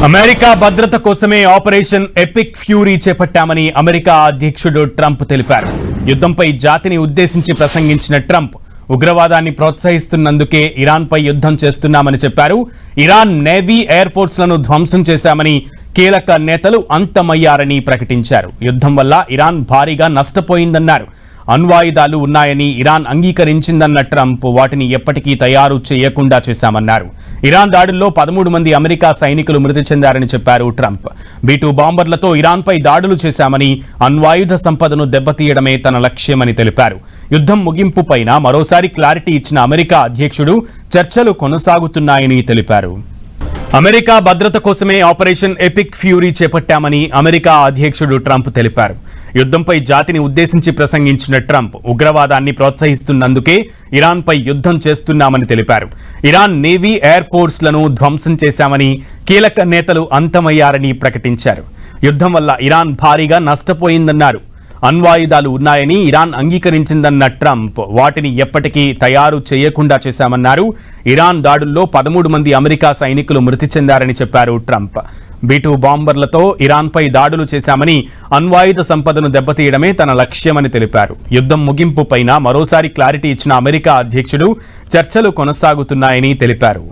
America భద్రత కోసమే operation epic fury చేపట్టామని అమెరికా అధ్యక్షుడు ట్రంప్ తెలిపారు. యుద్ధంపై జాతిని ఉద్దేశించి ప్రసంగించిన ట్రంప్ ఉగ్రవాదాన్ని ప్రోత్సహిస్తున్నందుకే ఇరాన్పై యుద్ధం చేస్తున్నామని చెప్పారు. ఇరాన్ నేవీ ఎయిర్ ఫోర్స్లను ధ్వంసం చేశామని, కీలక నేతలు అంతమయ్యారని ప్రకటించారు. యుద్ధం వల్ల ఇరాన్ భారీగా నష్టపోయిందన్నారు. అణ్వాయుధాలు ఉన్నాయని ఇరాన్ అంగీకరించిందన్న ట్రంప్ వాటిని ఎప్పటికీ తయారు చేయకుండా చేశామన్నారు. ఇరాన్ దాడుల్లో 13 మంది అమెరికా సైనికులు మృతి చెందారని చెప్పారు ట్రంప్. B-2 బాంబర్లతో ఇరాన్పై దాడులు చేశామని, అణ్వాయుధ సంపదను దెబ్బతీయడమే తన లక్ష్యమని తెలిపారు. యుద్ధం ముగింపుపైన మరోసారి క్లారిటీ ఇచ్చిన అమెరికా అధ్యక్షుడు చర్చలు కొనసాగుతున్నాయని తెలిపారు. అమెరికా భద్రత కోసమే ఆపరేషన్ ఎపిక్ ఫ్యూరీ చేపట్టామని అమెరికా అధ్యక్షుడు ట్రంప్ తెలిపారు. యుద్ధంపై జాతిని ఉద్దేశించి ప్రసంగించిన ట్రంప్ ఉగ్రవాదాన్ని ప్రోత్సహిస్తున్నందుకే ఇరాన్పై యుద్ధం చేస్తున్నామని తెలిపారు. ఇరాన్ నేవీ ఎయిర్ ఫోర్స్లను ధ్వంసం చేశామని, కీలక నేతలు అంతమయ్యారని ప్రకటించారు. యుద్ధం వల్ల ఇరాన్ భారీగా నష్టపోయిందన్నారు. అణ్వాయుధాలు ఉన్నాయని ఇరాన్ అంగీకరించిందన్న ట్రంప్ వాటిని ఎప్పటికీ తయారు చేయకుండా చేశామన్నారు. ఇరాన్ దాడుల్లో 13 మంది అమెరికా సైనికులు మృతి చెందారని చెప్పారు ట్రంప్. B-2 బాంబర్లతో ఇరాన్పై దాడులు చేశామని, అణ్వాయుధ సంపదను దెబ్బతీయడమే తన లక్ష్యమని తెలిపారు. యుద్ధం ముగింపుపైన మరోసారి క్లారిటీ ఇచ్చిన అమెరికా అధ్యక్షుడు చర్చలు కొనసాగుతున్నాయని తెలిపారు.